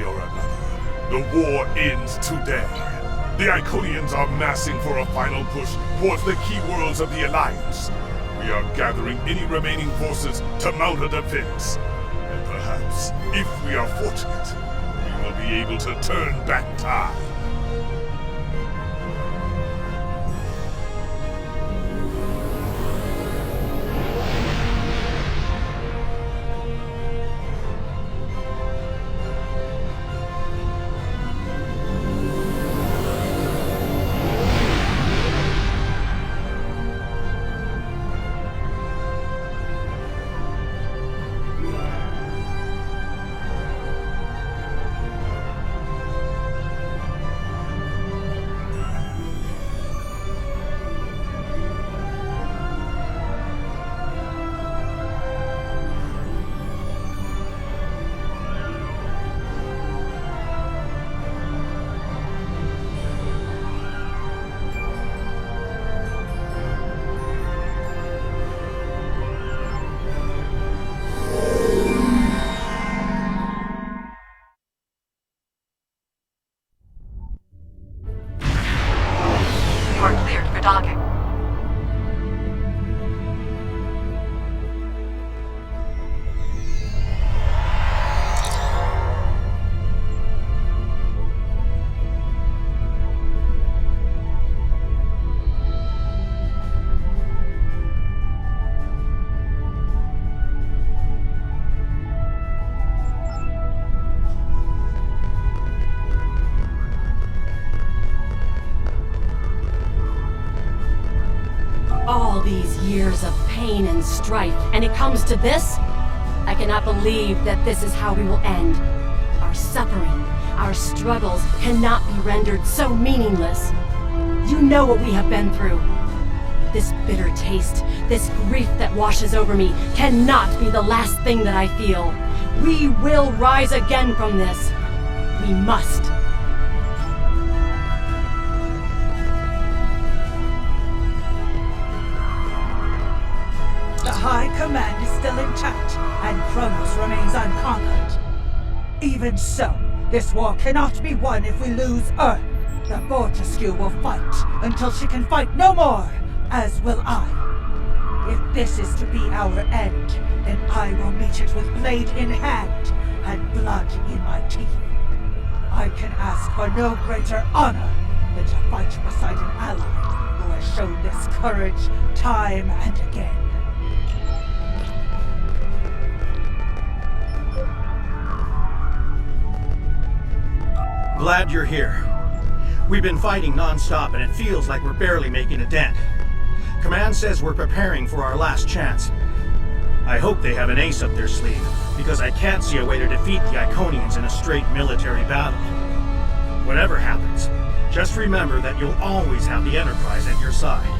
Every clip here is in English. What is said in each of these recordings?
or another, the war ends today. The Iconians are massing for a final push towards the key worlds of the Alliance. We are gathering any remaining forces to mount a defense. And perhaps, if we are fortunate, we will be able to turn back time. Docking. All these years of pain and strife, and it comes to this? I cannot believe that this is how we will end. Our suffering, our struggles cannot be rendered so meaningless. You know what we have been through. This bitter taste, this grief that washes over me, cannot be the last thing that I feel. We will rise again from this. We must. The High Command is still intact, and Qo'nos remains unconquered. Even so, this war cannot be won if we lose Earth. The Fortescue will fight until she can fight no more, as will I. If this is to be our end, then I will meet it with blade in hand and blood in my teeth. I can ask for no greater honor than to fight beside an ally who has shown this courage time and again. Glad you're here. We've been fighting non-stop and it feels like we're barely making a dent. Command says we're preparing for our last chance. I hope they have an ace up their sleeve, because I can't see a way to defeat the Iconians in a straight military battle. Whatever happens, just remember that you'll always have the Enterprise at your side.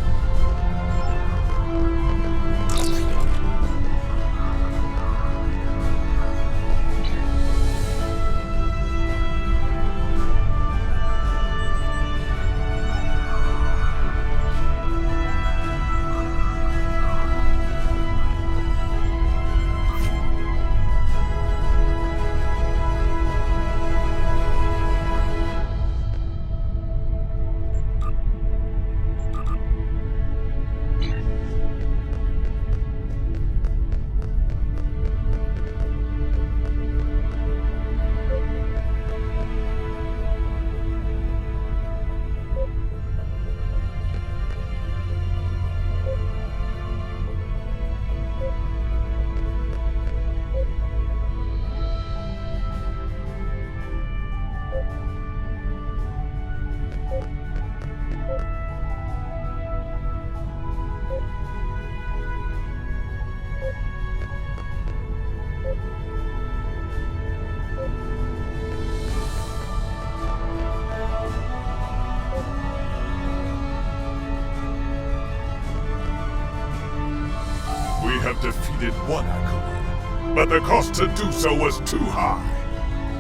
We have defeated one Iconian, but the cost to do so was too high.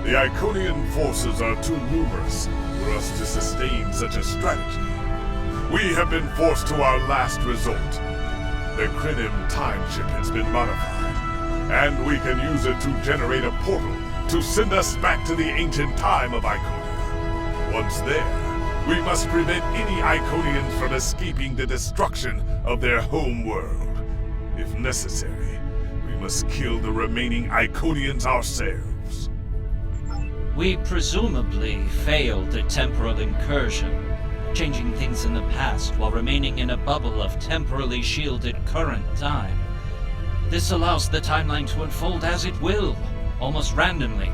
The Iconian forces are too numerous for us to sustain such a strategy. We have been forced to our last resort. The Krenim time chip has been modified, and we can use it to generate a portal to send us back to the ancient time of Iconia. Once there, we must prevent any Iconians from escaping the destruction of their home world. If necessary, we must kill the remaining Iconians ourselves. We presumably failed the temporal incursion, changing things in the past while remaining in a bubble of temporally shielded current time. This allows the timeline to unfold as it will, almost randomly.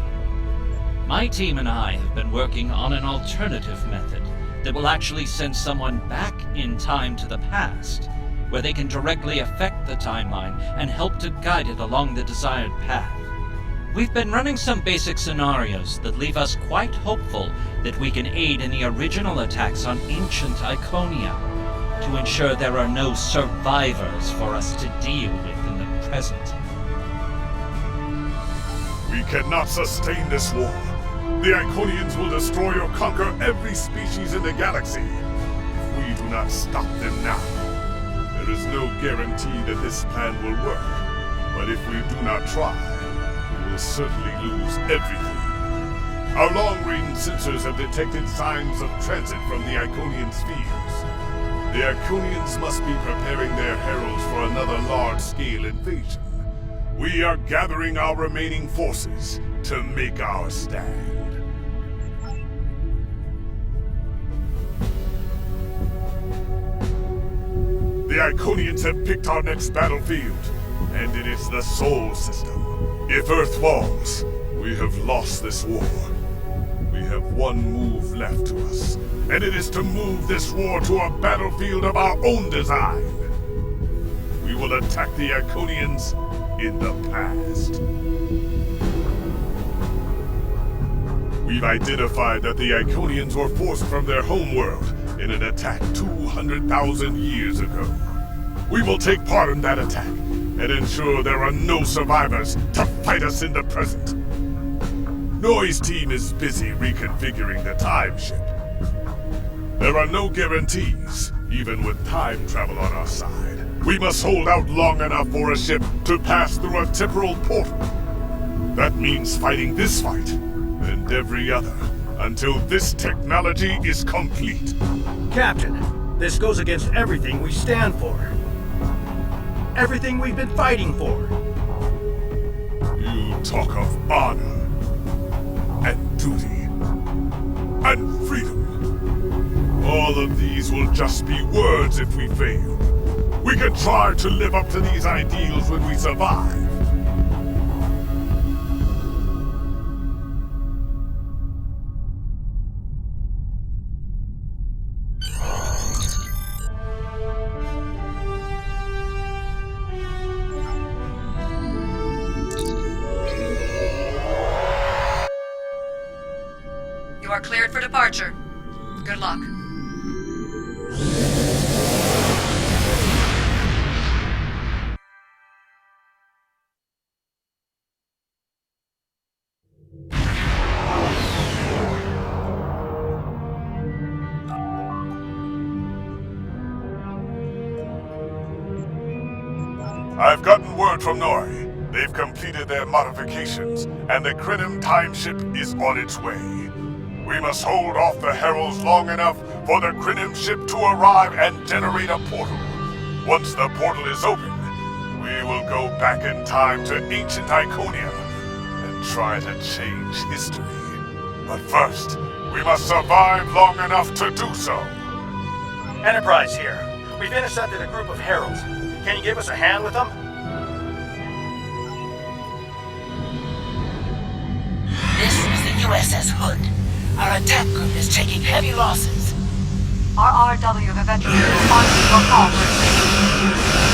My team and I have been working on an alternative method that will actually send someone back in time to the past, where they can directly affect the timeline and help to guide it along the desired path. We've been running some basic scenarios that leave us quite hopeful that we can aid in the original attacks on ancient Iconia, to ensure there are no survivors for us to deal with in the present. We cannot sustain this war. The Iconians will destroy or conquer every species in the galaxy. If we do not stop them now, there is no guarantee that this plan will work. But if we do not try, we will certainly lose everything. Our long-range sensors have detected signs of transit from the Iconian spheres. The Iconians must be preparing their heralds for another large-scale invasion. We are gathering our remaining forces to make our stand. The Iconians have picked our next battlefield, and it is the Sol System. If Earth falls, we have lost this war. We have one move left to us, and it is to move this war to a battlefield of our own design. We will attack the Iconians in the past. We've identified that the Iconians were forced from their homeworld in an attack 200,000 years ago. We will take part in that attack and ensure there are no survivors to fight us in the present. Noise team is busy reconfiguring the time ship. There are no guarantees, even with time travel on our side. We must hold out long enough for a ship to pass through a temporal portal. That means fighting this fight, and every other, until this technology is complete. Captain, this goes against everything we stand for. Everything we've been fighting for. You talk of honor, and duty, and freedom. All of these will just be words if we fail. We can try to live up to these ideals when we survive. You are cleared for departure. Good luck. I've gotten word from Nori. They've completed their modifications, and the Krenim time ship is on its way. We must hold off the heralds long enough for the Krenim ship to arrive and generate a portal. Once the portal is open, we will go back in time to ancient Iconia and try to change history. But first, we must survive long enough to do so. Enterprise here. We've intercepted a group of heralds. Can you give us a hand with them? This is the USS Hood. Our attack group is taking heavy losses. RRW have eventually responded to your call for assistance.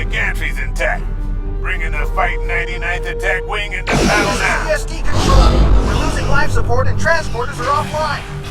the gantry's intact. Bring in the Fight 99th Attack Wing into battle now. CSD control. We're losing life support and transporters are offline.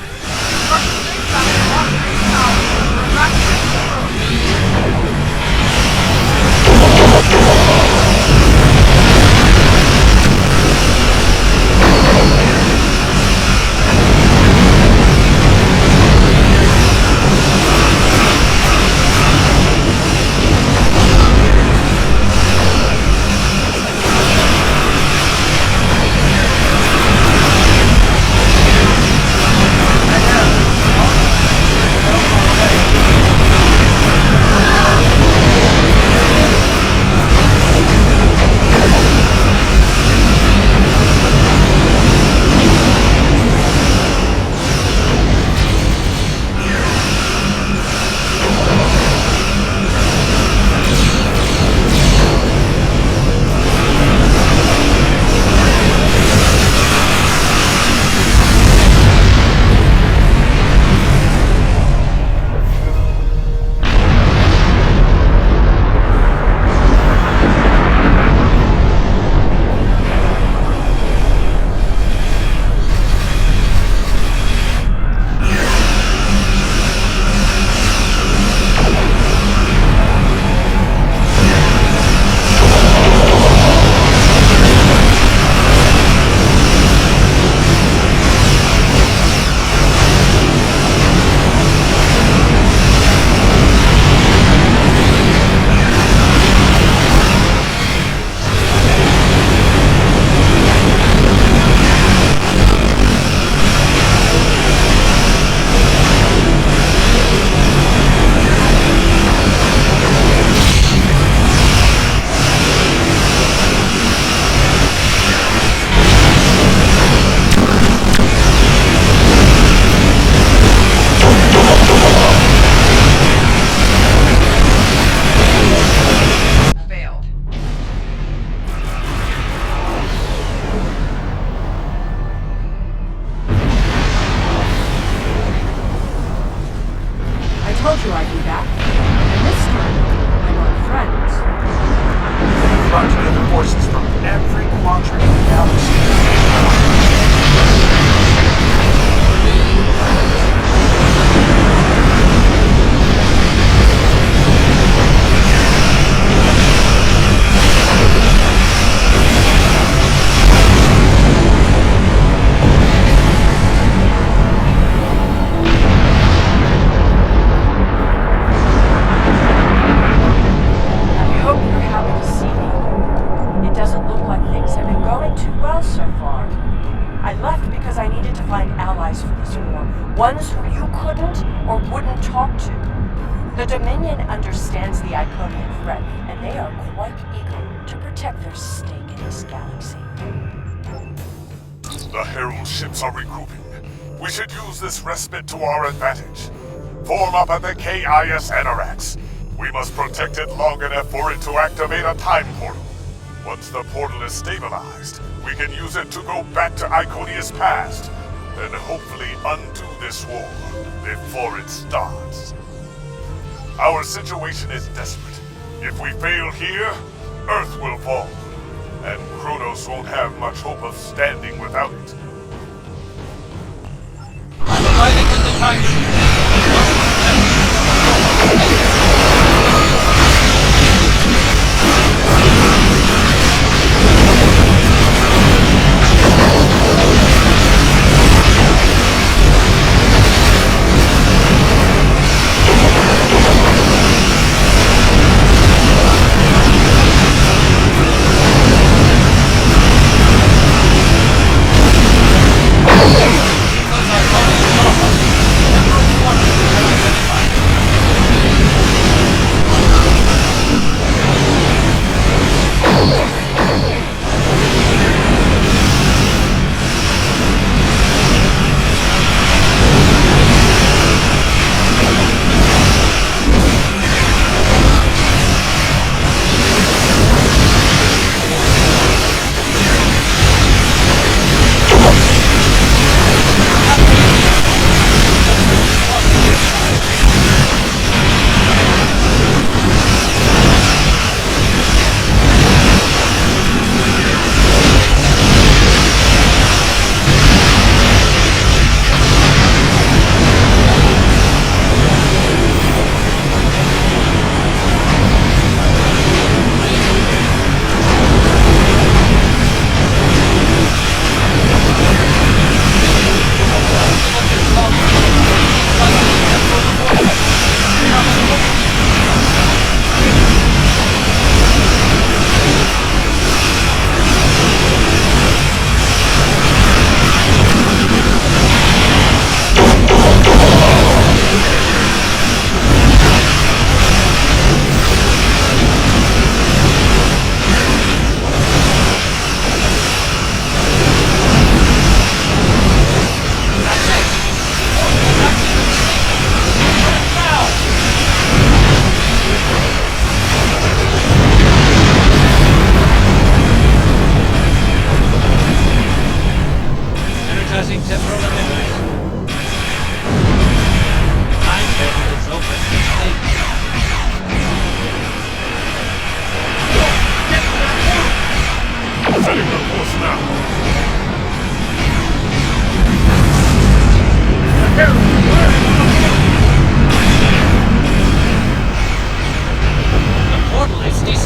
Ones who you couldn't or wouldn't talk to. The Dominion understands the Iconian threat, and they are quite eager to protect their stake in this galaxy. The Herald ships are regrouping. We should use this respite to our advantage. Form up at the KIS Anarax. We must protect it long enough for it to activate a time portal. Once the portal is stabilized, we can use it to go back to Iconia's past, and hopefully undo this war before it starts. Our situation is desperate. If we fail here, Earth will fall, and Qo'nos won't have much hope of standing without it. I'm arriving with the time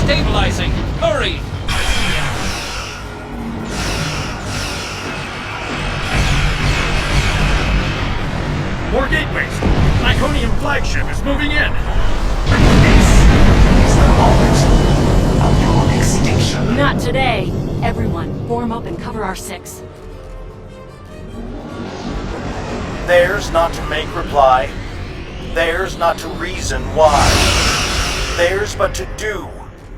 Stabilizing! Hurry! More gateways! Iconian flagship is moving in! This is the moment of your extinction. Not today. Everyone, form up and cover our six. Theirs not to make reply. Theirs not to reason why. Theirs but to do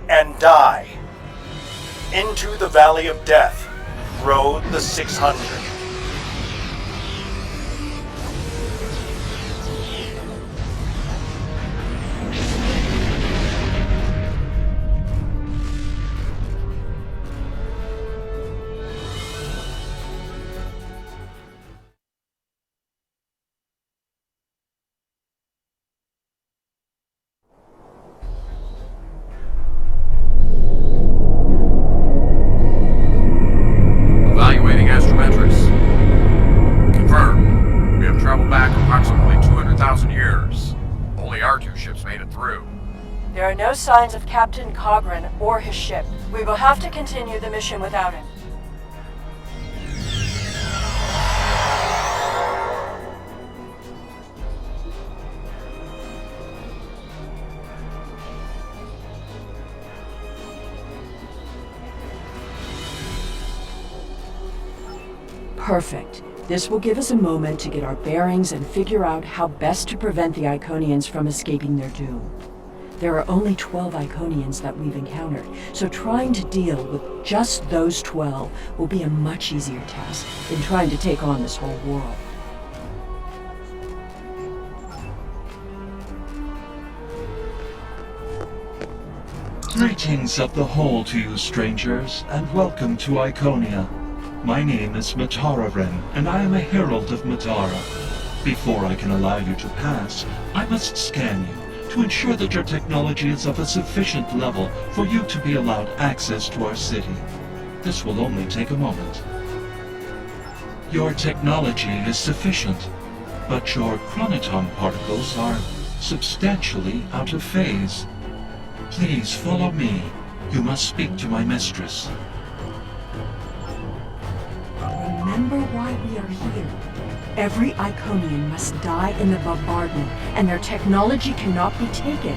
and die. Into the valley of death rode the 600. Evaluating astrometrics. Confirmed. We have traveled back approximately 200,000 years. Only our two ships made it through. There are no signs of Captain Cogran or his ship. We will have to continue the mission without him. Perfect. This will give us a moment to get our bearings and figure out how best to prevent the Iconians from escaping their doom. There are only 12 Iconians that we've encountered, so trying to deal with just those 12 will be a much easier task than trying to take on this whole world. Greetings of the whole to you, strangers, and welcome to Iconia. My name is Ren, and I am a herald of Matara. Before I can allow you to pass, I must scan you to ensure that your technology is of a sufficient level for you to be allowed access to our city. This will only take a moment. Your technology is sufficient, but your chronoton particles are substantially out of phase. Please follow me. You must speak to my mistress. Remember why we are here. Every Iconian must die in the bombardment, and their technology cannot be taken.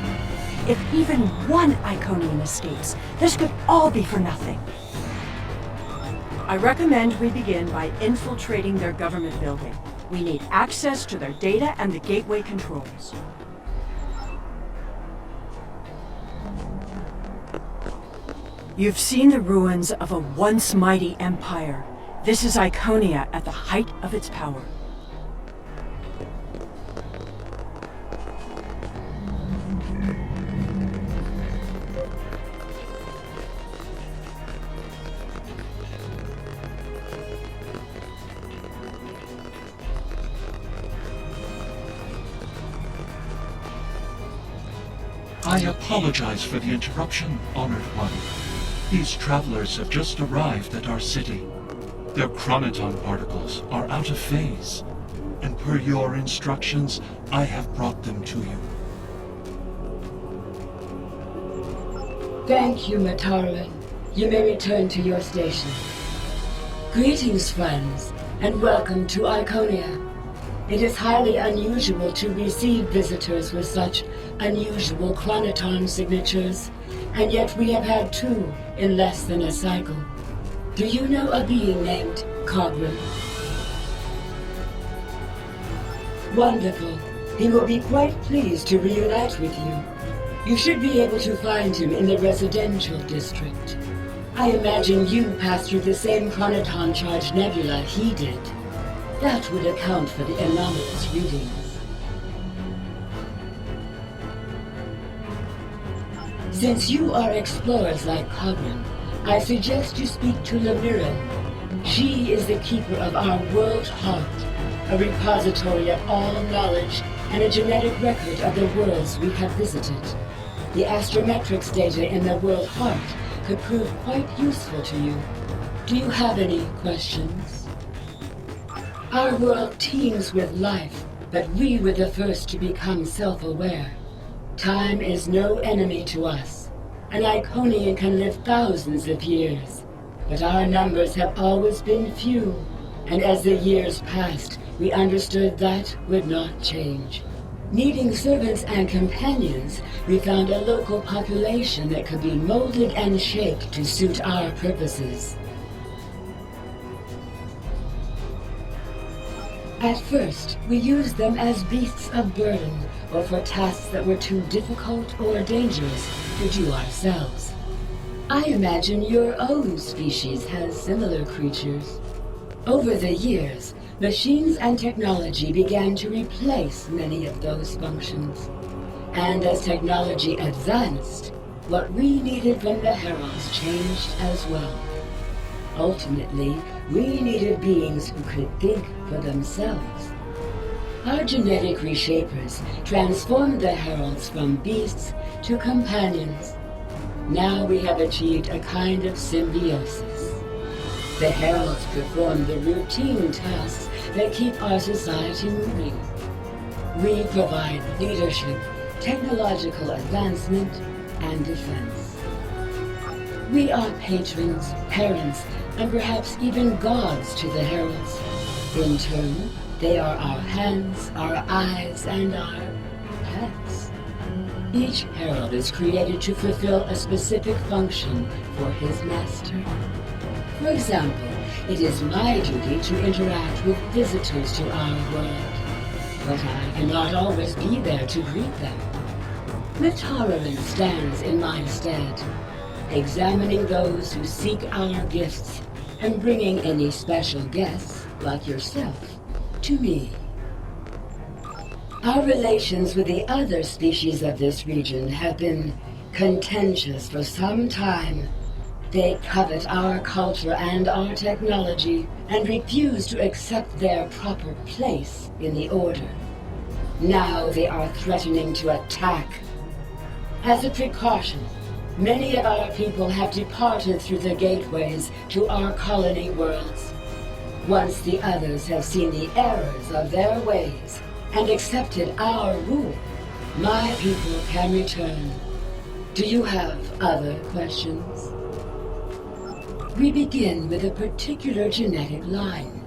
If even one Iconian escapes, this could all be for nothing. I recommend we begin by infiltrating their government building. We need access to their data and the gateway controls. You've seen the ruins of a once mighty empire. This is Iconia at the height of its power. I apologize for the interruption, Honored One. These travelers have just arrived at our city. Their chronoton particles are out of phase, and per your instructions, I have brought them to you. Thank you, Mataran. You may return to your station. Greetings, friends, and welcome to Iconia. It is highly unusual to receive visitors with such unusual chronoton signatures, and yet we have had 2 in less than a cycle. Do you know a being named Cogran? Wonderful. He will be quite pleased to reunite with you. You should be able to find him in the residential district. I imagine you passed through the same chronoton charged nebula he did. That would account for the anomalous readings. Since you are explorers like Cogran, I suggest you speak to Lamiran. She is the keeper of our world heart, a repository of all knowledge and a genetic record of the worlds we have visited. The astrometrics data in the world heart could prove quite useful to you. Do you have any questions? Our world teems with life, but we were the first to become self-aware. Time is no enemy to us. An Iconian can live thousands of years, but our numbers have always been few, and as the years passed, we understood that would not change. Needing servants and companions, we found a local population that could be molded and shaped to suit our purposes. At first, we used them as beasts of burden, or for tasks that were too difficult or dangerous to do ourselves. I imagine your own species has similar creatures. Over the years, machines and technology began to replace many of those functions. And as technology advanced, what we needed from the Heralds changed as well. Ultimately, we needed beings who could think for themselves. Our genetic reshapers transformed the Heralds from beasts to companions. Now we have achieved a kind of symbiosis. The Heralds perform the routine tasks that keep our society moving. We provide leadership, technological advancement, and defense. We are patrons, parents, and perhaps even gods to the Heralds. In turn, they are our hands, our eyes, and our pets. Each Herald is created to fulfill a specific function for his master. For example, it is my duty to interact with visitors to our world, but I cannot always be there to greet them. Aron stands in my stead, examining those who seek our gifts and bringing any special guests, like yourself, to me. Our relations with the other species of this region have been contentious for some time. They covet our culture and our technology and refuse to accept their proper place in the Order. Now they are threatening to attack. As a precaution, many of our people have departed through the gateways to our colony worlds. Once the others have seen the errors of their ways and accepted our rule, my people can return. Do you have other questions? We begin with a particular genetic line.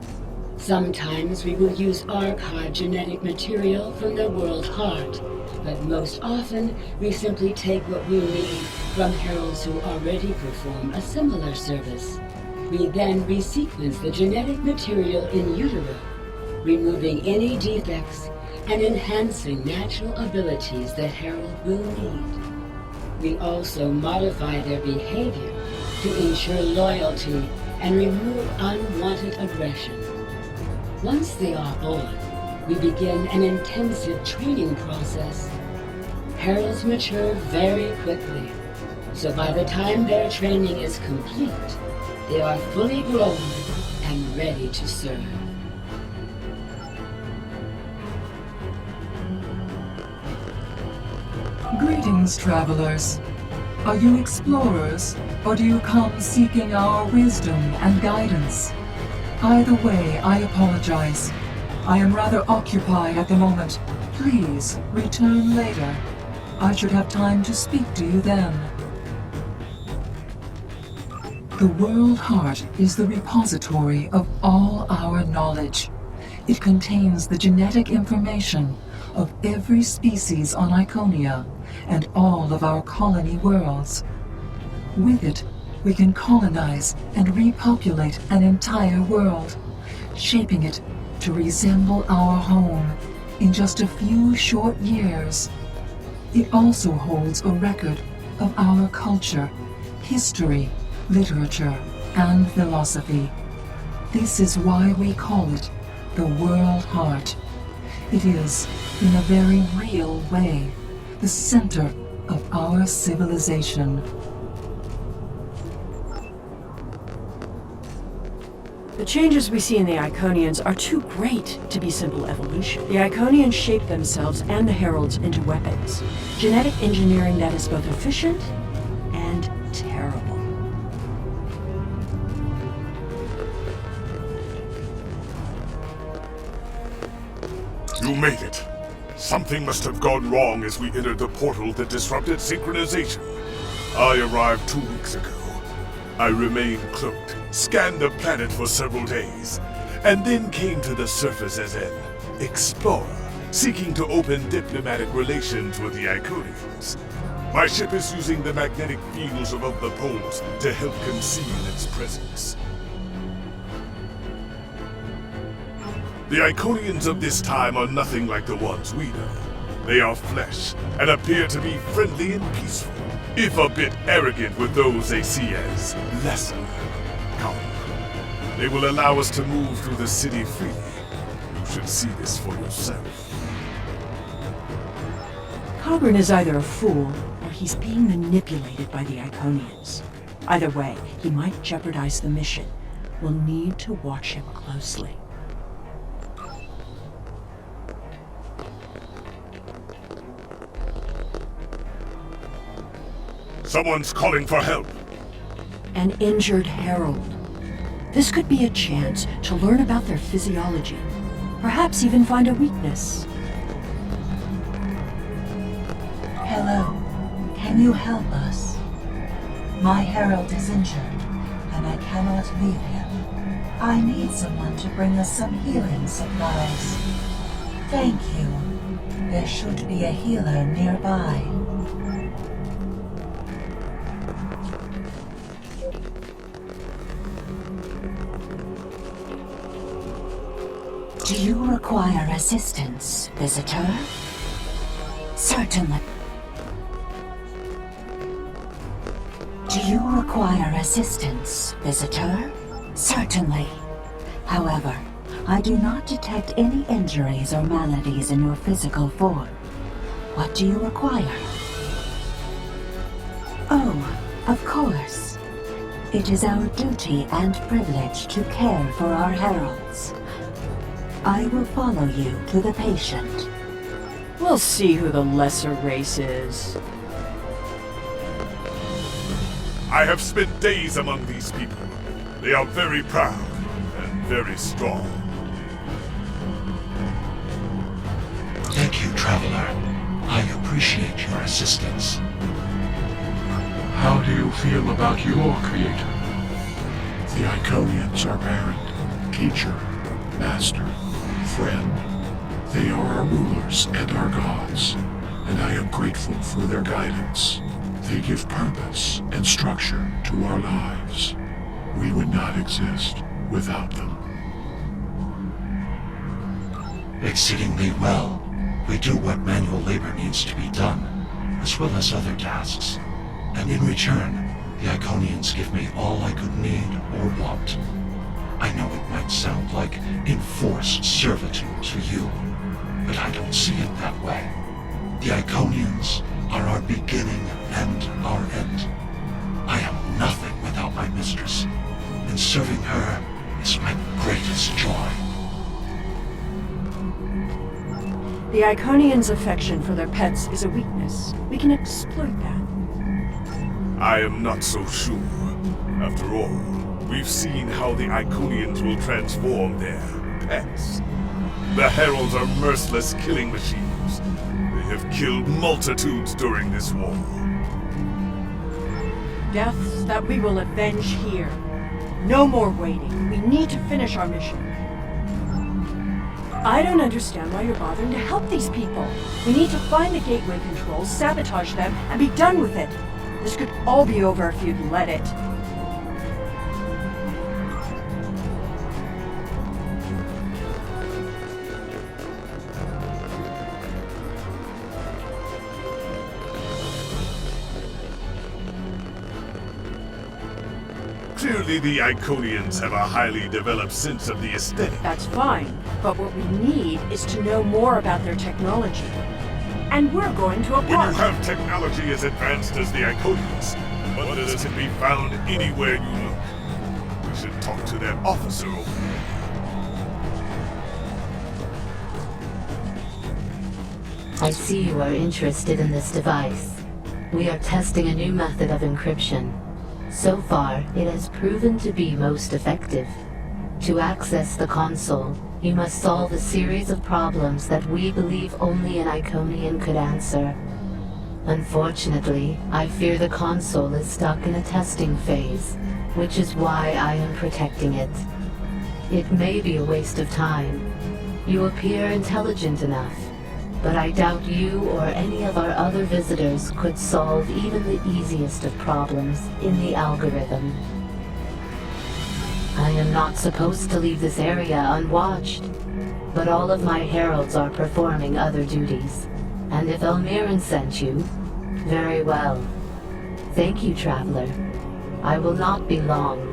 Sometimes we will use archived genetic material from the world heart, but most often we simply take what we need from heralds who already perform a similar service. We then resequence the genetic material in utero, removing any defects and enhancing natural abilities the herald will need. We also modify their behavior to ensure loyalty and remove unwanted aggression. Once they are born, we begin an intensive training process. Heralds mature very quickly, so by the time their training is complete, they are fully grown and ready to serve. Greetings, travelers. Are you explorers, or do you come seeking our wisdom and guidance? Either way, I apologize. I am rather occupied at the moment. Please, return later. I should have time to speak to you then. The World Heart is the repository of all our knowledge. It contains the genetic information of every species on Iconia and all of our colony worlds. With it, we can colonize and repopulate an entire world, shaping it to resemble our home in just a few short years. It also holds a record of our culture, history, literature, and philosophy. This is why we call it the World Heart. It is, in a very real way, the center of our civilization. The changes we see in the Iconians are too great to be simple evolution. The Iconians shape themselves and the Heralds into weapons. Genetic engineering that is both efficient and terrible. You made it. Something must have gone wrong as we entered the portal that disrupted synchronization. I arrived 2 weeks ago. I remained cloaked, scanned the planet for several days, and then came to the surface as an explorer, seeking to open diplomatic relations with the Iconians. My ship is using the magnetic fields above the poles to help conceal its presence. The Iconians of this time are nothing like the ones we know. They are flesh, and appear to be friendly and peaceful, if a bit arrogant with those they see as lesser. Come. They will allow us to move through the city freely. You should see this for yourself. Cogran is either a fool, or he's being manipulated by the Iconians. Either way, he might jeopardize the mission. We'll need to watch him closely. Someone's calling for help. An injured herald. This could be a chance to learn about their physiology. Perhaps even find a weakness. Hello. Can you help us? My herald is injured, and I cannot leave him. I need someone to bring us some healing supplies. Thank you. There should be a healer nearby. Do you require assistance, visitor? Certainly. Do you require assistance, visitor? Certainly. However, I do not detect any injuries or maladies in your physical form. What do you require? Oh, of course. It is our duty and privilege to care for our heralds. I will follow you to the patient. We'll see who the lesser race is. I have spent days among these people. They are very proud and very strong. Thank you, Traveler. I appreciate your assistance. How do you feel about your creator? The Iconians are parent, teacher, master, friend. They are our rulers and our gods, and I am grateful for their guidance. They give purpose and structure to our lives. We would not exist without them. Exceedingly well. We do what manual labor needs to be done, as well as other tasks. And in return, the Iconians give me all I could need or want. I know it might sound like enforced servitude to you, but I don't see it that way. The Iconians are our beginning and our end. I am nothing without my mistress, and serving her is my greatest joy. The Iconians' affection for their pets is a weakness. We can exploit that. I am not so sure. After all, we've seen how the Iconians will transform their pets. The Heralds are merciless killing machines. They have killed multitudes during this war. Deaths that we will avenge here. No more waiting. We need to finish our mission. I don't understand why you're bothering to help these people. We need to find the gateway controls, sabotage them, and be done with it. This could all be over if you'd let it. Clearly the Iconians have a highly developed sense of the aesthetic. That's fine, but what we need is to know more about their technology. And we're going to a When you park. have technology as advanced as the Iconians, others can be found anywhere you look. We should talk to their officer over there. I see you are interested in this device. We are testing a new method of encryption. So far, it has proven to be most effective. To access the console, you must solve a series of problems that we believe only an Iconian could answer. Unfortunately, I fear the console is stuck in a testing phase, which is why I am protecting it. It may be a waste of time. You appear intelligent enough, but I doubt you or any of our other visitors could solve even the easiest of problems in the algorithm. I am not supposed to leave this area unwatched, but all of my heralds are performing other duties. And if Elmiran sent you, very well. Thank you, Traveler. I will not be long.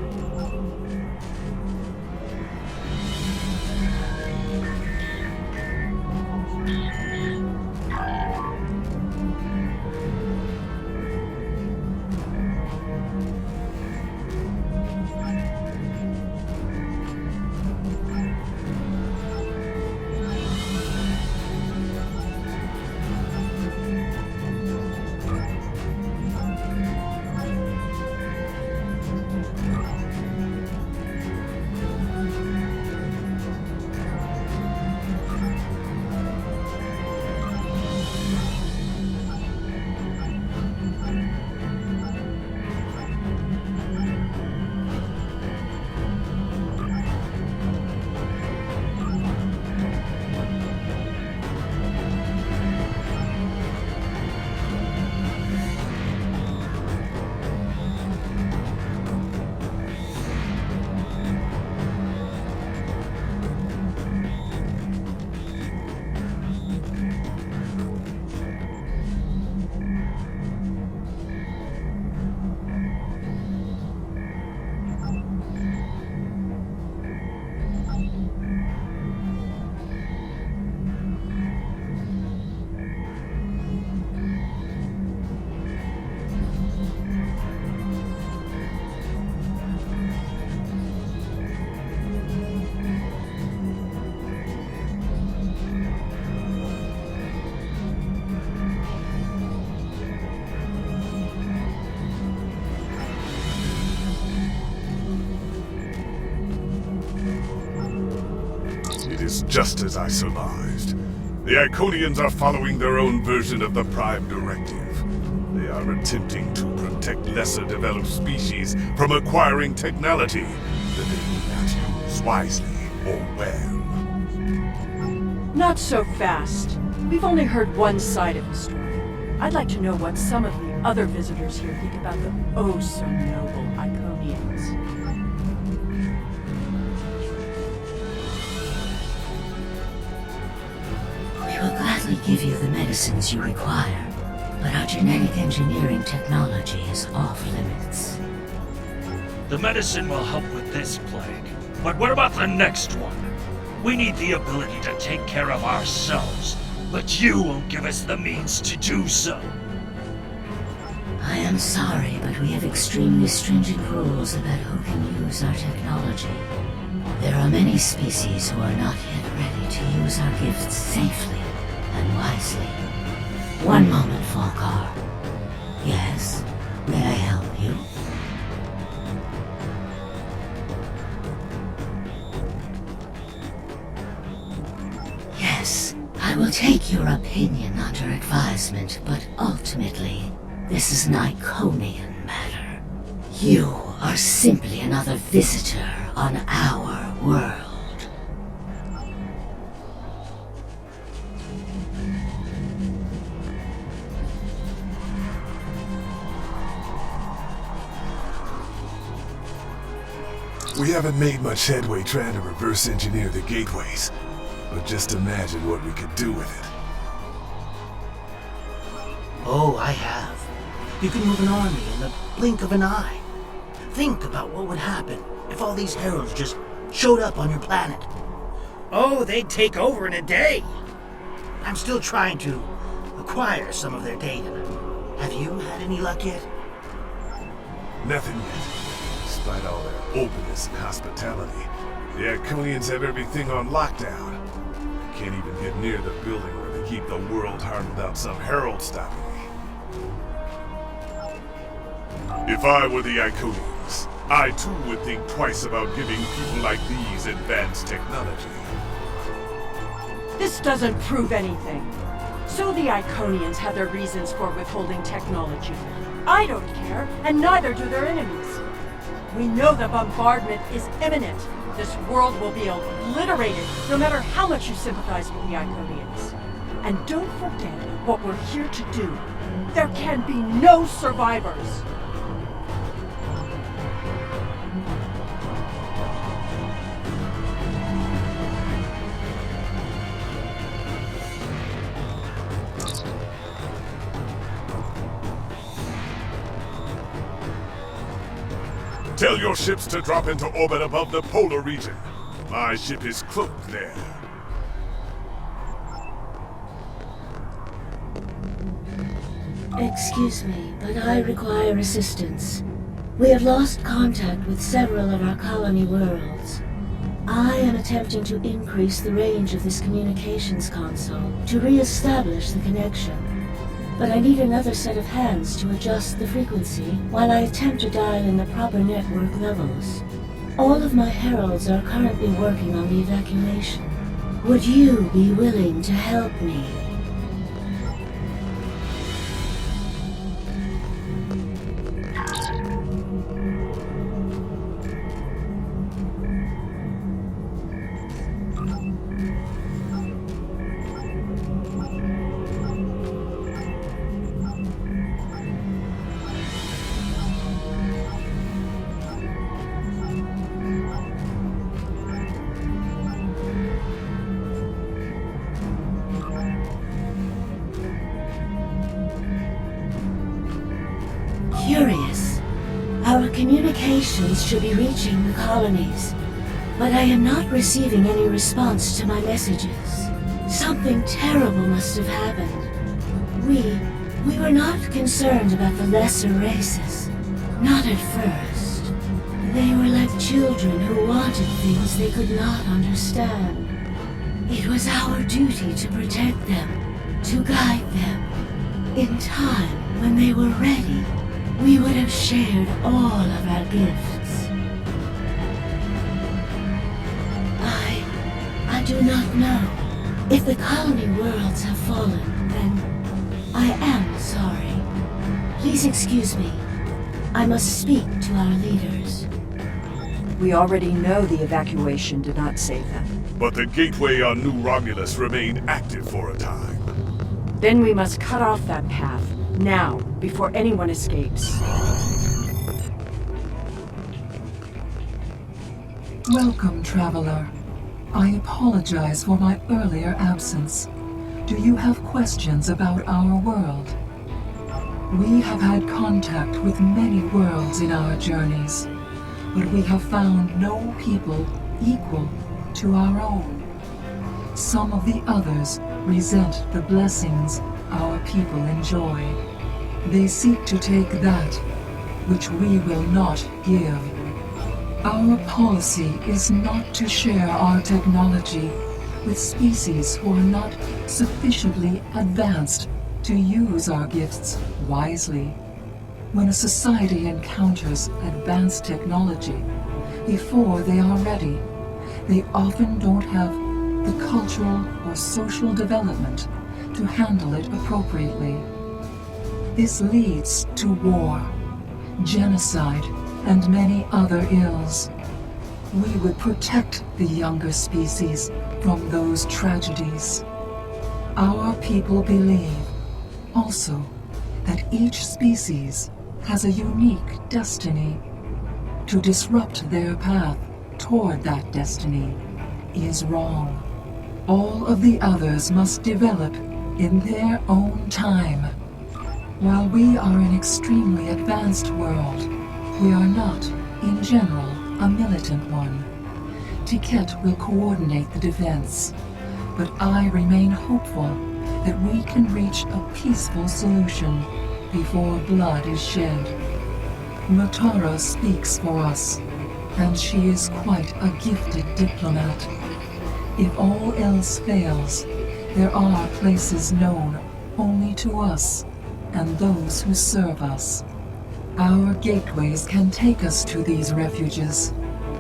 Just as I surmised. The Iconians are following their own version of the Prime Directive. They are attempting to protect lesser developed species from acquiring technology that they may not use wisely or well. Not so fast. We've only heard one side of the story. I'd like to know what some of the other visitors here think about the oh-so-noble Iconians. We will gladly give you the medicines you require, but our genetic engineering technology is off limits. The medicine will help with this plague, but what about the next one? We need the ability to take care of ourselves, but you won't give us the means to do so. I am sorry, but we have extremely stringent rules about who can use our technology. There are many species who are not yet ready to use our gifts safely and wisely. One moment, Falkar. Yes, may I help you? Yes, I will take your opinion under advisement, but ultimately, this is an Iconian matter. You are simply another visitor on our world. We haven't made much headway trying to reverse engineer the gateways, but just imagine what we could do with it. Oh, I have. You can move an army in the blink of an eye. Think about what would happen if all these heralds just showed up on your planet. Oh, they'd take over in a day. I'm still trying to acquire some of their data. Have you had any luck yet? Nothing yet. Despite all their openness and hospitality, the Iconians have everything on lockdown. I can't even get near the building where they keep the world heart without some herald stopping me. If I were the Iconians, I too would think twice about giving people like these advanced technology. This doesn't prove anything. So the Iconians have their reasons for withholding technology. I don't care, and neither do their enemies. We know the bombardment is imminent. This world will be obliterated, no matter how much you sympathize with the Iconians. And don't forget what we're here to do. There can be no survivors. Tell your ships to drop into orbit above the polar region. My ship is cloaked there. Excuse me, but I require assistance. We have lost contact with several of our colony worlds. I am attempting to increase the range of this communications console to re-establish the connection. But I need another set of hands to adjust the frequency while I attempt to dial in the proper network levels. All of my heralds are currently working on the evacuation. Would you be willing to help me? Curious. Our communications should be reaching the colonies, but I am not receiving any response to my messages. Something terrible must have happened. We were not concerned about the lesser races. Not at first. They were like children who wanted things they could not understand. It was our duty to protect them, to guide them. In time, when they were ready, we would have shared all of our gifts. I do not know. If the colony worlds have fallen, then I am sorry. Please excuse me. I must speak to our leaders. We already know the evacuation did not save them. But the gateway on New Romulus remained active for a time. Then we must cut off that path, now, before anyone escapes. Welcome, traveler. I apologize for my earlier absence. Do you have questions about our world? We have had contact with many worlds in our journeys, but we have found no people equal to our own. Some of the others resent the blessings our people enjoy. They seek to take that which we will not give. Our policy is not to share our technology with species who are not sufficiently advanced to use our gifts wisely. When a society encounters advanced technology, before they are ready, they often don't have the cultural or social development to handle it appropriately. This leads to war, genocide, and many other ills. We would protect the younger species from those tragedies. Our people believe, also, that each species has a unique destiny. To disrupt their path toward that destiny is wrong. All of the others must develop in their own time. While we are an extremely advanced world, we are not, in general, a militant one. Tiket will coordinate the defense, but I remain hopeful that we can reach a peaceful solution before blood is shed. Matara speaks for us, and she is quite a gifted diplomat. If all else fails, there are places known only to us and those who serve us. Our gateways can take us to these refuges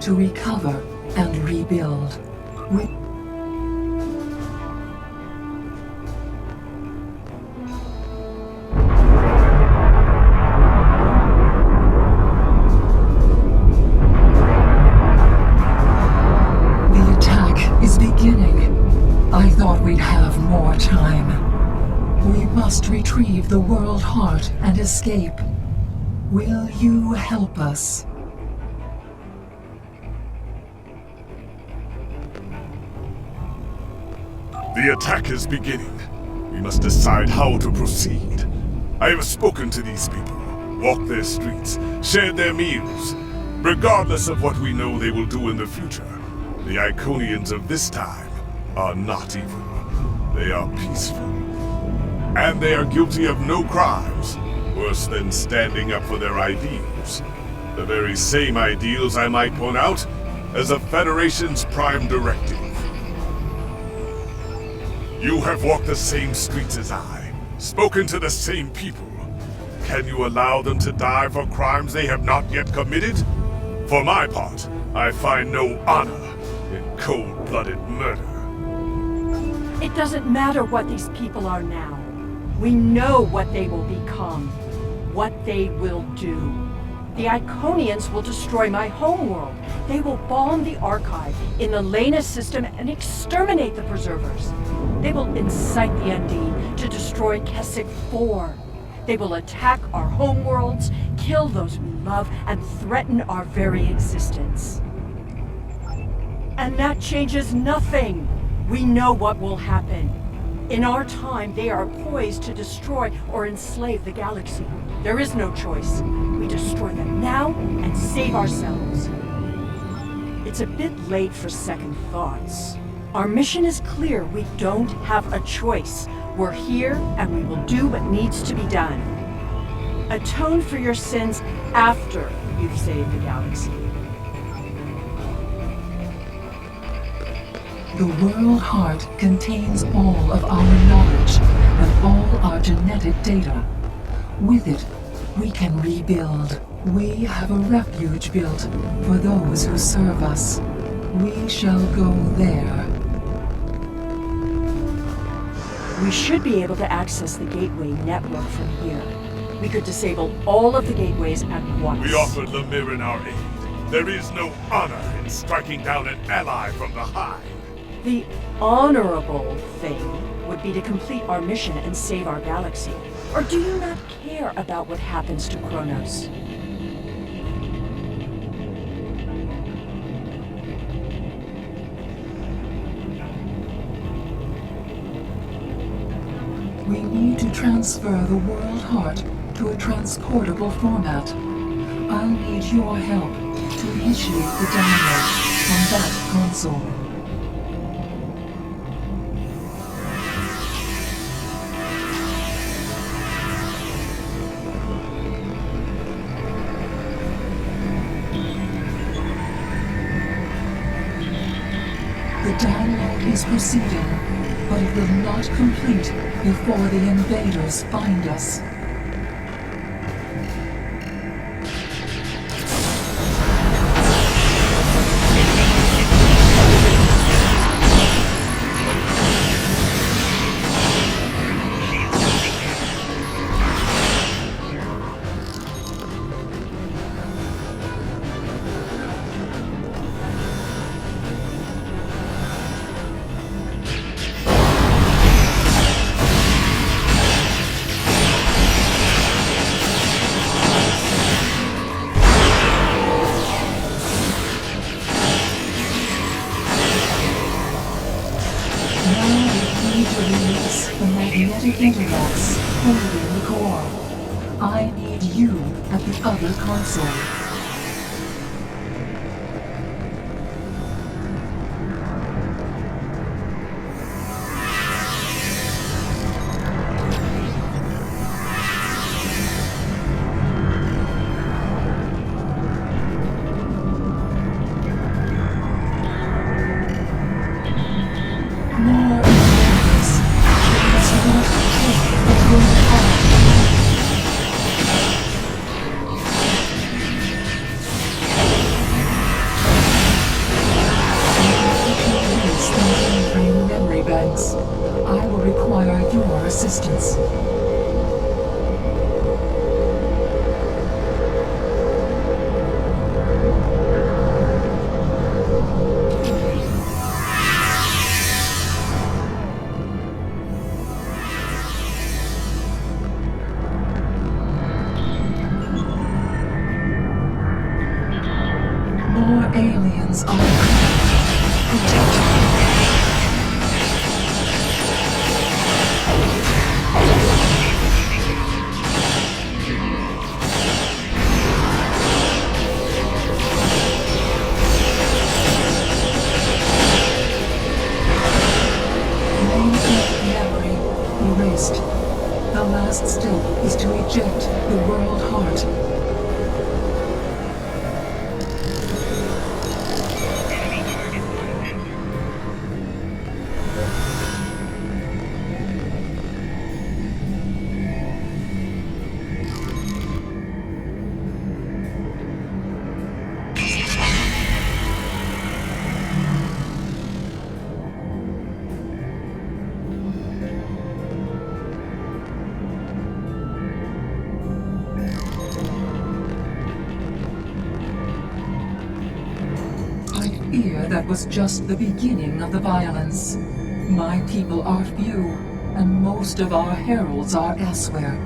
to recover and rebuild. retrieve the World Heart and escape. Will you help us? The attack is beginning. We must decide how to proceed. I have spoken to these people, walked their streets, shared their meals. Regardless of what we know they will do in the future, the Iconians of this time are not evil. They are peaceful. And they are guilty of no crimes, worse than standing up for their ideals. The very same ideals, I might point out, as the Federation's prime directive. You have walked the same streets as I, spoken to the same people. Can you allow them to die for crimes they have not yet committed? For my part, I find no honor in cold-blooded murder. It doesn't matter what these people are now. We know what they will become, what they will do. The Iconians will destroy my homeworld. They will bomb the archive in the Lena system and exterminate the preservers. They will incite the Undine to destroy Keswick 4. They will attack our homeworlds, kill those we love, and threaten our very existence. And that changes nothing. We know what will happen. In our time, they are poised to destroy or enslave the galaxy. There is no choice. We destroy them now and save ourselves. It's a bit late for second thoughts. Our mission is clear. We don't have a choice. We're here, and we will do what needs to be done. Atone for your sins after you've saved the galaxy. The World Heart contains all of our knowledge and all our genetic data. With it, we can rebuild. We have a refuge built for those who serve us. We shall go there. We should be able to access the gateway network from here. We could disable all of the gateways at once. We offered Lemirin our aid. There is no honor in striking down an ally from the Hive. The honorable thing would be to complete our mission and save our galaxy. Or do you not care about what happens to Qo'nos? We need to transfer the World Heart to a transportable format. I'll need your help to initiate the download from that console. The download is proceeding, but it will not complete before the invaders find us. Interlocks holding the core. I need you at the other console. I will require your assistance. aliens are protected. Erased. The last step is to eject the world heart. That was just the beginning of the violence. My people are few, and most of our heralds are elsewhere.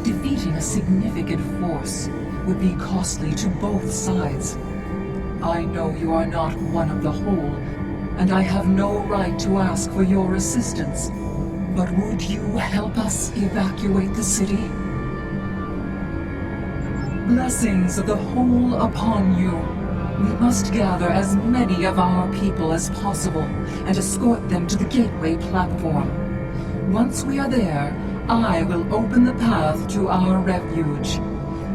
Defeating a significant force would be costly to both sides. I know you are not one of the whole, and I have no right to ask for your assistance. But would you help us evacuate the city? Blessings of the whole upon you. We must gather as many of our people as possible and escort them to the gateway platform. Once we are there, I will open the path to our refuge.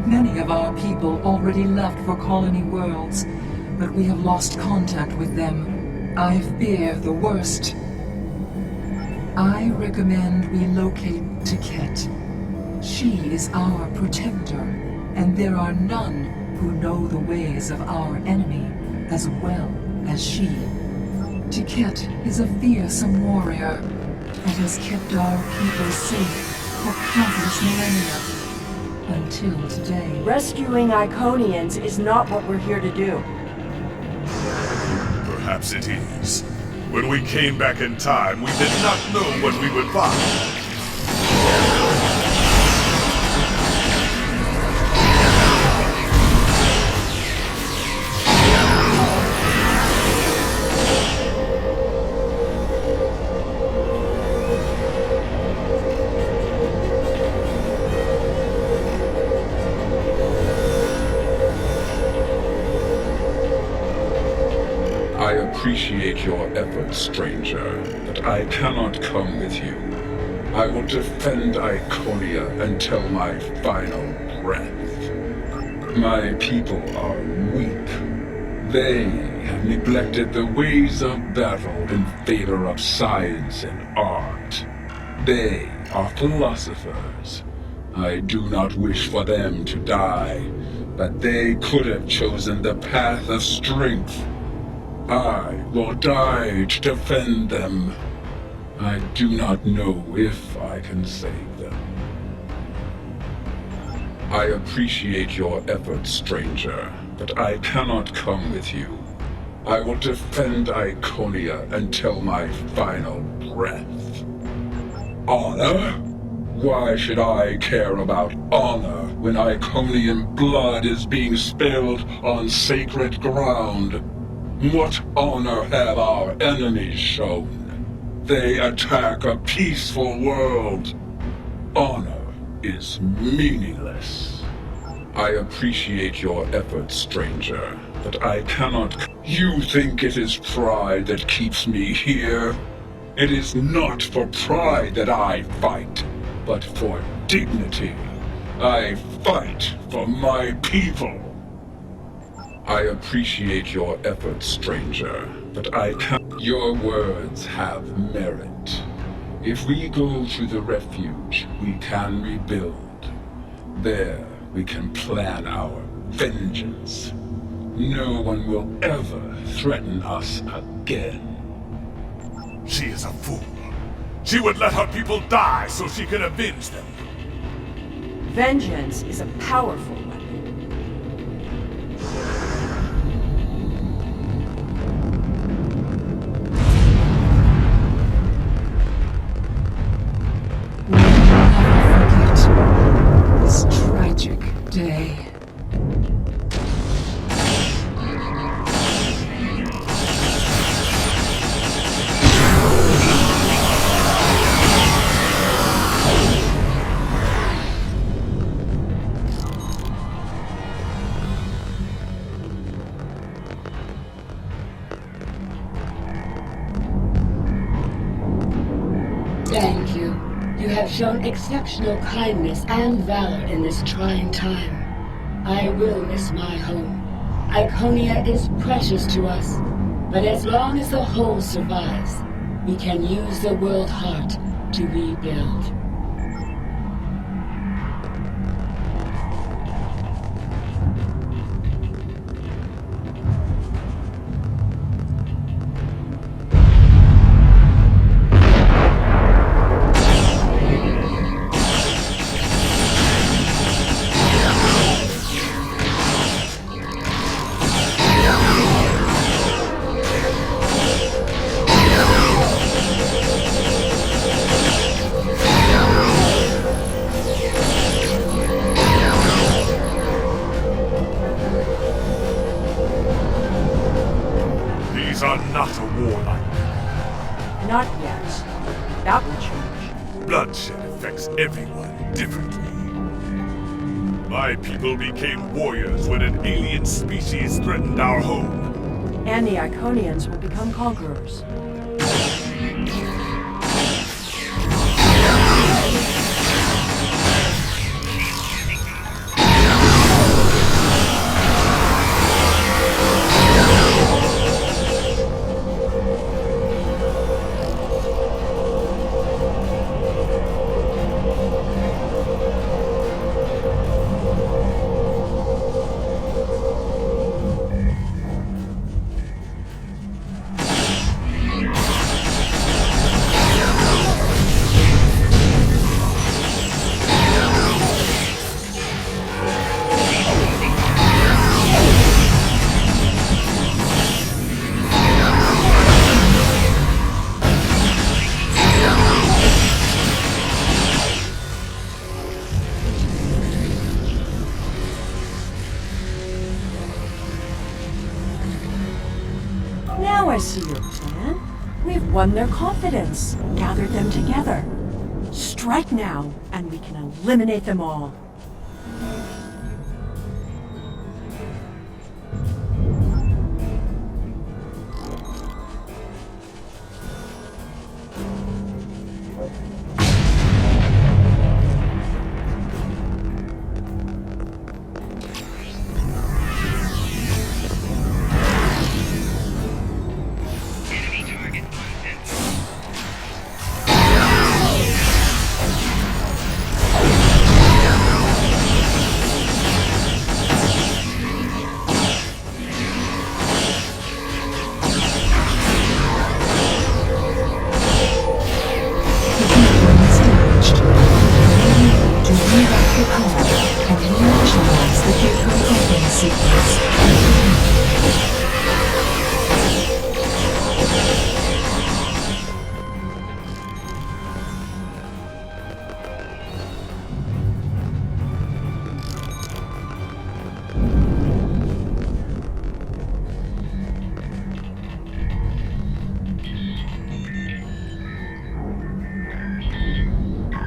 Many of our people already left for Colony Worlds, but we have lost contact with them. I fear the worst. I recommend we locate Tiket. She is our protector, and there are none who know the ways of our enemy as well as she. Tiket is a fearsome warrior and has kept our people safe for countless millennia until today. Rescuing Iconians is not what we're here to do. Perhaps it is. When we came back in time, we did not know what we would find. I appreciate your efforts, stranger, but I cannot come with you. I will defend Iconia until my final breath. My people are weak. They have neglected the ways of battle in favor of science and art. They are philosophers. I do not wish for them to die, but they could have chosen the path of strength. I will die to defend them. I do not know if I can save them. I appreciate your efforts, stranger, but I cannot come with you. I will defend Iconia until my final breath. Honor? Why should I care about honor when Iconian blood is being spilled on sacred ground? What honor have our enemies shown? They attack a peaceful world. Honor is meaningless. I appreciate your efforts, stranger, but I cannot. You think it is pride that keeps me here? It is not for pride that I fight, but for dignity. I fight for my people. I appreciate your efforts, stranger, but I can't. Your words have merit. If we go to the refuge, we can rebuild. There, we can plan our vengeance. No one will ever threaten us again. She is a fool. She would let her people die so she could avenge them. Vengeance is a powerful weapon. This tragic day. have shown exceptional kindness and valor in this trying time. I will miss my home. Iconia is precious to us, but as long as the whole survives, we can use the world heart to rebuild. Not yet. That will change. Bloodshed affects everyone differently. My people became warriors when an alien species threatened our home. And the Iconians will become conquerors. Now I see your plan. We've won their confidence, gathered them together. Strike now, and we can eliminate them all.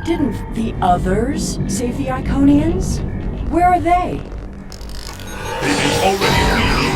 Didn't the others save the Iconians? Where are they? They already leave.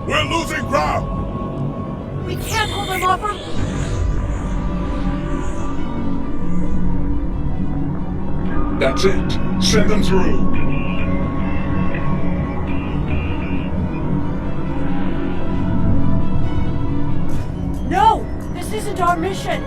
We're losing ground! We can't hold them off. That's it. Send them through. No! This isn't our mission!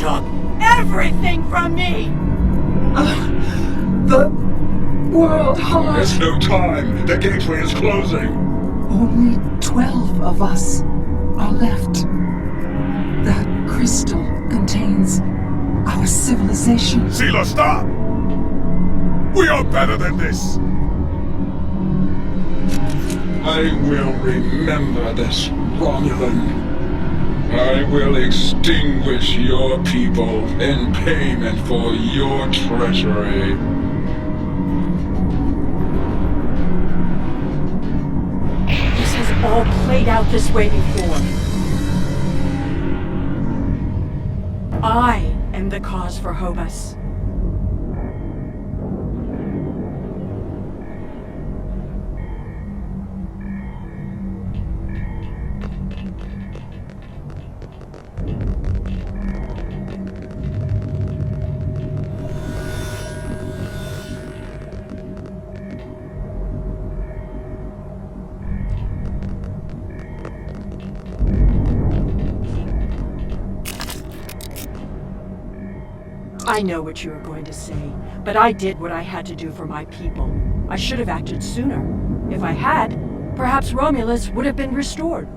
took everything from me! The World Heart. There's no time. The gateway is closing. Only 12 of us are left. That crystal contains our civilization. Sheila, stop! We are better than this! I will remember this, Romulan. I will extinguish your people in payment for your treachery. This has all played out this way before. I am the cause for Hobus. I know what you are going to say, but I did what I had to do for my people. I should have acted sooner. If I had, perhaps Romulus would have been restored.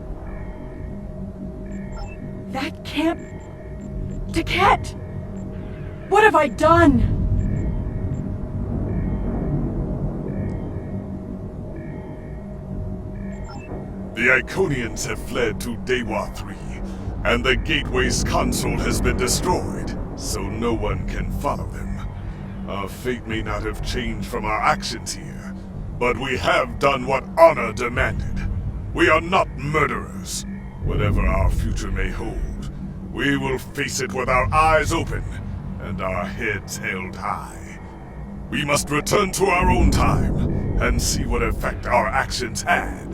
That camp... Taket! What have I done? The Iconians have fled to Dewa 3, and the Gateway's console has been destroyed, so no one can follow them. Our fate may not have changed from our actions here, but we have done what honor demanded. We are not murderers. Whatever our future may hold, we will face it with our eyes open and our heads held high. We must return to our own time and see what effect our actions had.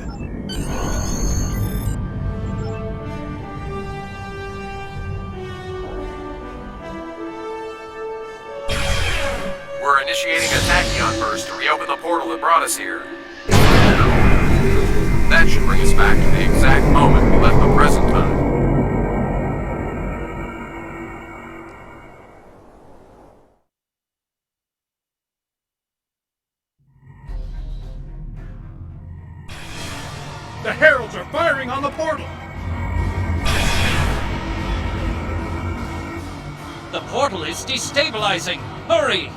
We're initiating a tachyon burst to reopen the portal that brought us here. That should bring us back to the exact moment we left the present time. The heralds are firing on the portal! The portal is destabilizing! Hurry!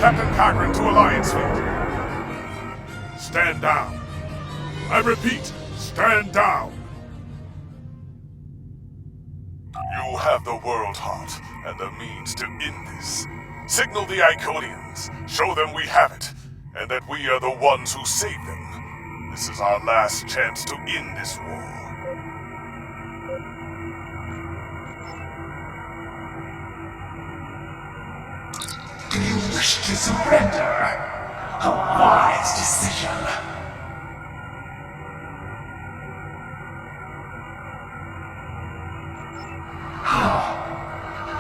Captain Cochran to Alliance Fleet. Stand down. I repeat, stand down. You have the World Heart and the means to end this. Signal the Iconians, show them we have it, and that we are the ones who saved them. This is our last chance to end this war. Do you wish to surrender? A wise decision.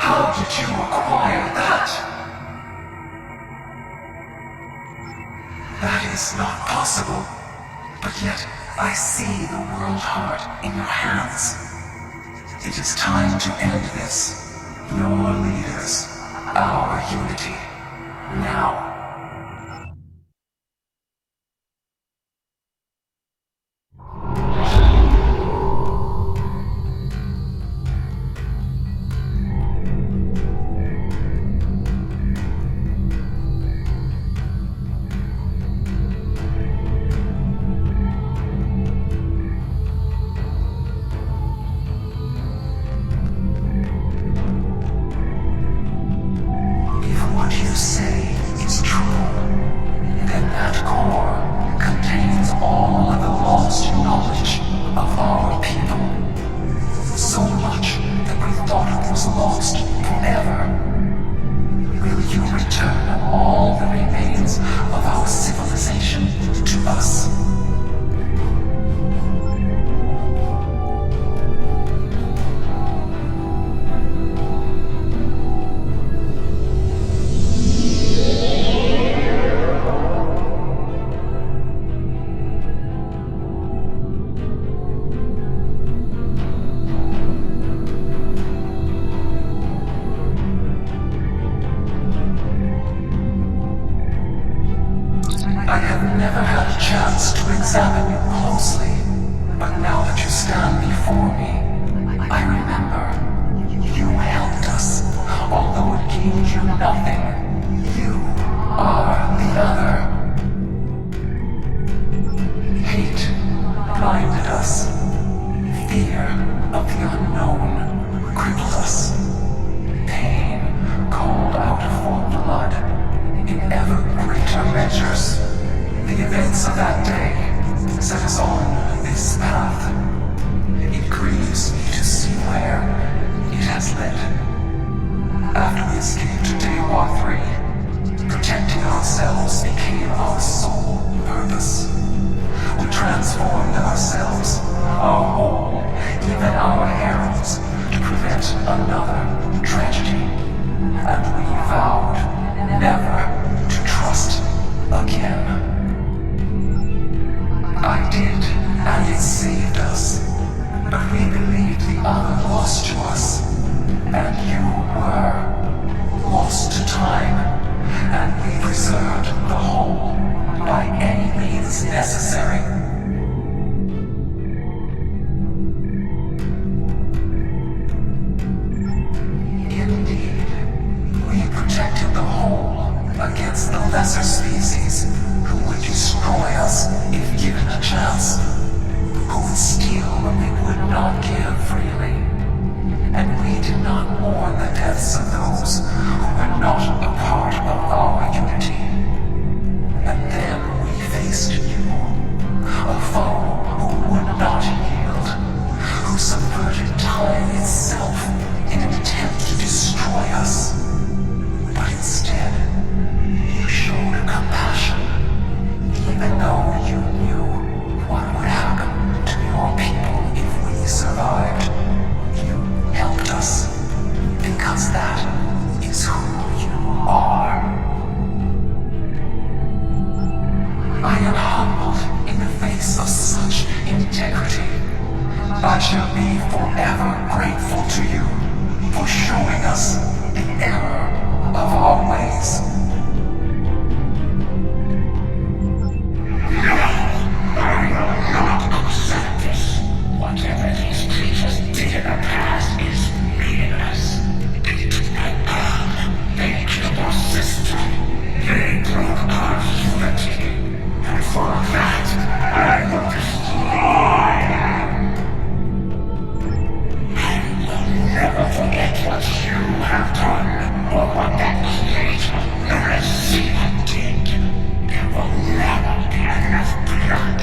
How did you acquire that? That is not possible. But yet, I see the World Heart in your hands. It is time to end this. Your leaders, our unity. Now. lesser species who would destroy us if given a chance, who would steal what we would not give freely. And we did not mourn the deaths of those who were not a part of our unity. And then we faced you, a foe who would not yield, who subverted time itself in an attempt to destroy us. But instead, you showed compassion, even though you knew what would happen to your people if we survived. You helped us, because that is who you are. I am humbled in the face of such integrity. I shall be forever grateful to you for showing us the error of our ways. No, I will not accept this. Whatever these creatures did in the past is meaningless. They killed our sister. They broke our unity. And for that, I will destroy them. I will never forget what you have done, or what that creator, the receiver, did. There will never be enough blood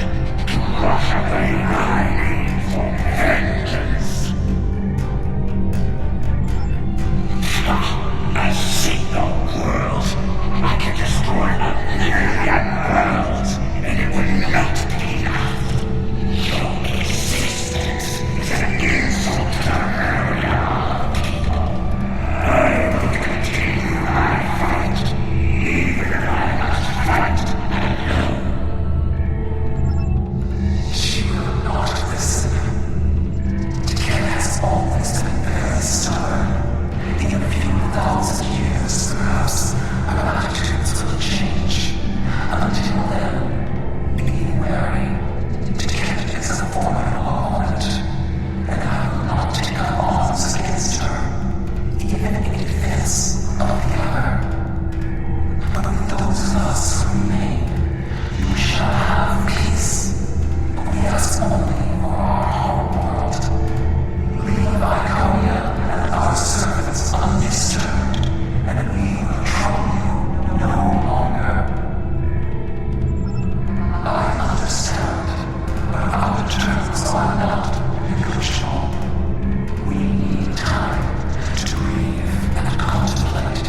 to wash away my need for vengeance. A single world. I can destroy 1,000,000 worlds, and it will not be enough. Your existence is an insult to the murder of people. I will continue my fight, even if I must fight alone. She will not listen. Decay has always been very stubborn. In a few thousand years, perhaps, our attitudes will change. Until then, be wary. Decay is a formidable opponent, and I will not take up arms against her, even in defense of the other. But with those of us who remain, we shall have peace. We ask only for our home world. Leave Iconia and our servants undisturbed, and we will trouble you no longer. I understand, but our terms are not negotiable. We need time to breathe and contemplate.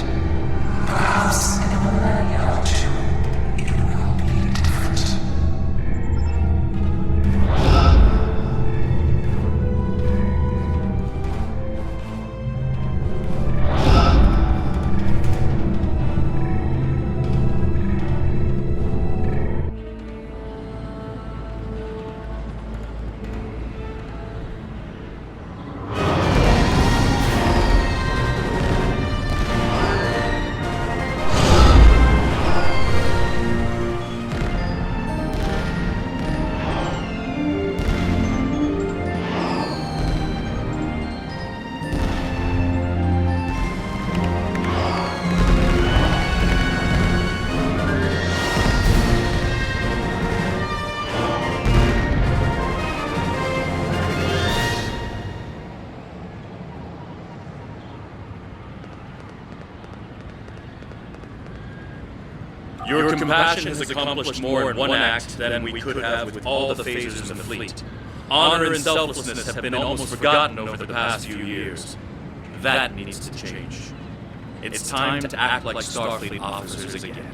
Perhaps in a millennia or two, it will be different. Your compassion has accomplished more in one act than we could have with all the phasers in the fleet. Honor and selflessness have been almost forgotten over the past few years. That needs to change. It's time to act like Starfleet officers again.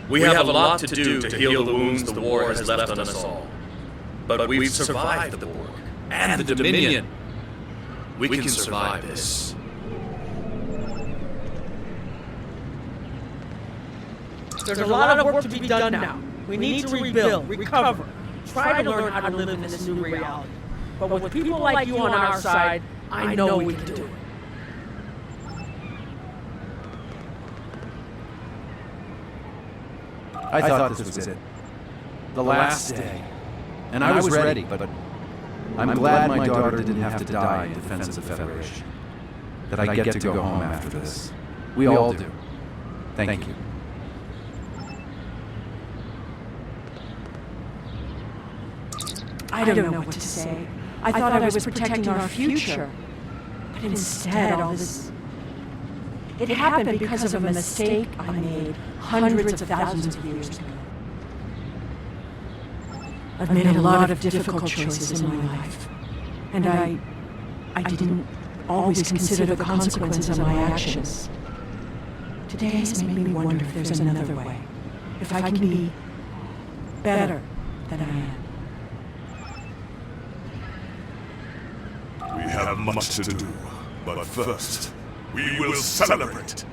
We have a lot to do to heal the wounds the war has left on us all. But we've survived the Borg and the Dominion. We can survive this. There's a lot of work to be done now. We need to rebuild, recover, try to learn how to live in this new reality. But with people like you on our side, I know we can do it. I thought this was it. The last day. And I was ready, but I'm glad my daughter didn't have to die in defense of the Federation. That I get to go home after this. We all do. Thank you. I don't know what to say. I thought I was protecting our future. But instead, all this... It happened because of a mistake I made hundreds of thousands of years ago. I've made a lot of difficult choices in my life. And I didn't always consider the consequences of my actions. Today has made me wonder if there's another way. If I can be better than I am. We have much to do, but first, we will celebrate.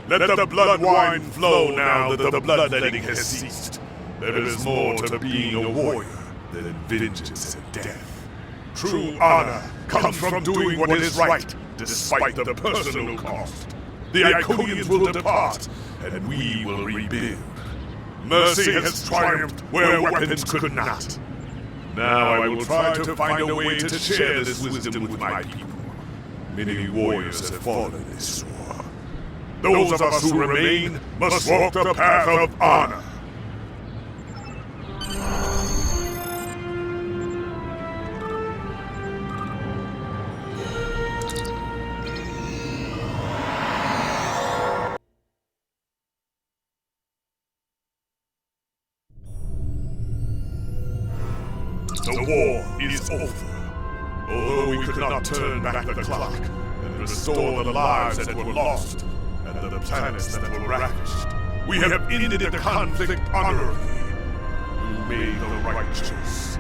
Let the blood wine flow now that the bloodletting has ceased. There is more to being a warrior than vengeance and death. True honor comes from doing what is right, despite the personal cost. The Iconians will depart, and we will rebuild. Mercy has triumphed where weapons could not. Now I will try to find a way to share this wisdom with my people. Many warriors have fallen in this war. Those of us who remain must walk the path of honor. The war is over. Although we could not turn back the clock and restore the lives that were lost and the planets that were ravished, we have ended the conflict honorably. You made the right choice.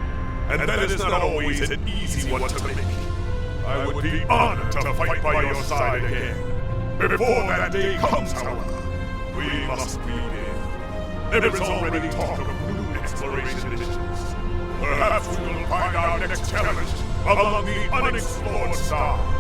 And that is not always an easy one to make. I would be honored to fight by your side again. Before that day comes, however, we must rebuild. There is already talk of new exploration missions. Perhaps we will find our next challenge among the unexplored stars.